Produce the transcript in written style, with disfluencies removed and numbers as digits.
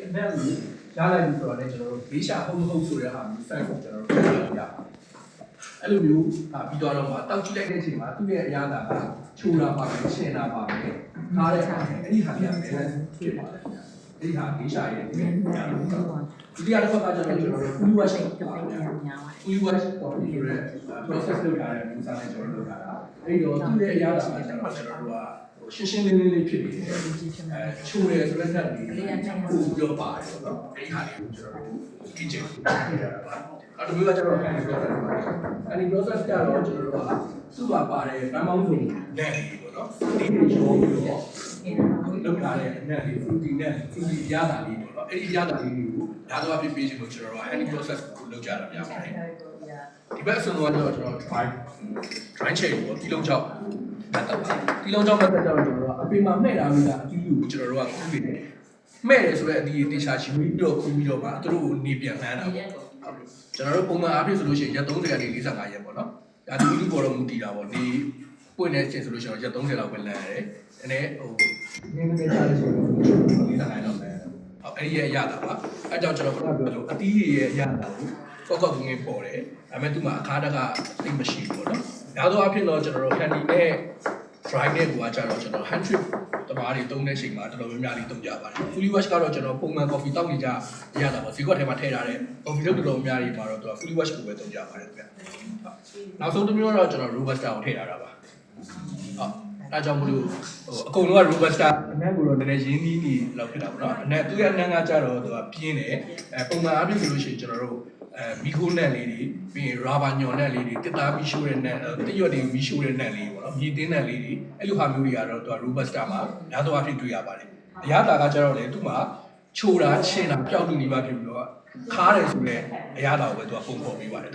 အနက်ကိုရလိုက်ပြီဆိုတော့လည်းကျွန်တော်တို့ဒေးရှာဟုတ်မဟုတ်ဆိုတဲ့ဟာမျိုး site ကိုကျွန်တော်တို့ပြောပြရအောင်အဲ့လိုမျိုးပြီးတော့မှတောက်ကြည့်လိုက်တဲ့အချိန်မှာသူ့ရဲ့အရာသာကချိုးတာပါပဲရှင်းတာပါပဲထားတဲ့အခါအဲ့ဒီဟာကြီးအများကြီးဖြစ်ပါတယ်အဲ့ဒီဟာဒေးရှာရဲ့ဒီတစ်ခါကကျွန်တော်တို့ full wash ပါဗျာ full wash ပေါ်ပြီးရတဲ့ process လုပ်ထားတဲ့မျိုးစားနဲ့ကျွန်တော်တို့လုပ်ထားတာအဲ့တော့သူ့ရဲ့အရာသာကကျွန်တော်တို့ကရှင်းရှင်းလင်းလင်းလေးဖြစ်နေတယ်ချိုးတယ်ဆိုတဲ့တက်ပြီးကိုပြောပါတယ်ပေါ့နော်အဲ့ဒီဟာလေးကိုကျွန်တော်တို့ကြည့်ချင်တယ်ရတာပါအဲ့ဒီမျိုးကကျွန်တော်အဲ့ဒီ process ကြတော့ကျွန်တော်တို့ကစုပါပါတယ်ဗန်းပေါင်းစုံနဲ့ပေါ့နော်ဒီလိုရောပြီးတော့လောက်ထားတဲ့အနက်လေး fruity နဲ့ fruity ရတာလေးပေါ့နော်အဲ့ဒီရတာလေးကိုဒါတော့ပြပေးချင်လို့ကျွန်တော်တို့က handy process ကိုလုပ်ကြတာများပါတယ်ဒီဘက်အစွန်တော့ကျွန်တော် dry chain ကိုဒီလုံးချောက်ဒီလုံးချောက်ပတ်သက်ကြတော့ကျွန်တော်တို့ကအပြင်မှာမှဲ့တာမျိုးကအတူတူကိုကျွန်တော်တို့ကခုနေတယ်မှဲ့တယ်ဆိုတော့အဒီတေချာချီပြီးတော့ခုပြီးတော့မှသူတို့ကိုနေပြန်လှမ်းတာပေါ့ကျွန်တော်တို့ပုံမှန်အားဖြင့်ဆိုလို့ရှိရင်ရက်30ကနေ45ရက်ပေါ့နော်ဒါဒီလူပေါ်တော့မူတည်တာပေါ့ဒီပွင့်တဲ့အချိန်ဆိုလို့ရှိရင်ရက်30လောက်ပဲလမ်းရတယ်နည်းနည်းဟိုနည်းနည်းချားလို့ဆိုတော့45လောက်ပဲအဲ့ဒီရဲ့ရတာပါအဲ့ကြောင့်ကျွန်တော်ပြောလို့အတီးရဲ့ရတာကိုကောက်ငင်းပေါ်တယ်ဒါပေမဲ့သူ့မှာအခါတကသိမရှိဘူးပေါ့နော်ဒါဆိုအဖြစ်တော့ကျွန်တော်တို့ candy နဲ့ dry နဲ့ကိုကကြတော့ကျွန်တော် hand trip တမားတွေတုံးတဲ့အချိန်မှာတော်တော်များများလေးတုံးကြပါတယ် fully wash ကတော့ကျွန်တော်ပုံမှန် coffee တောက်နေကြရတာပေါ့ဈေးကွက်ထဲမှာထည့်ထားတဲ့ coffee တော်တော်များများတွေမှာတော့သူက fully wash ကိုပဲတုံးကြပါတယ်ဗျနောက်ဆုံးတစ်မျိုးတော့ကျွန်တော် robusta ကိုထည့်ထားတာပါဟုတ်အဲကြောင့်မလို့အကုန်လုံးက robusta အနက်ကိုတော့နည်းနည်းရင်းနှီးနေလောက်ဖြစ်တာပေါ့နော်အနက်သူ့ရဲ့အနက်ကကြတော့သူကပြင်းတယ်ပုံမှန်အားဖြင့်ဆိုလို့ရှိရင်ကျွန်တော်တို့မီခိုးနဲ့လေးတွေပြီးရင်ရာဘာညော်နဲ့လေးတွေတစ်သားမီရှိုးတဲ့နဲ့တရွက်တွေမီရှိုးတဲ့နဲ့လေးပေါ့နော်မြေတင်းနဲ့လေးတွေအဲ့လိုဟာမျိုးတွေကတော့သူက robusta မှာဓာတ်တော်အဖြစ်တွေ့ရပါတယ်အရသာကကြတော့လေသူ့မှာချိုတာချင်းတာပျောက်တူနေပါဖြစ်ပြီးတော့ခါတယ်ဆိုလဲအရသာကိုပဲသူကပုံဖော်ပေးပါတယ်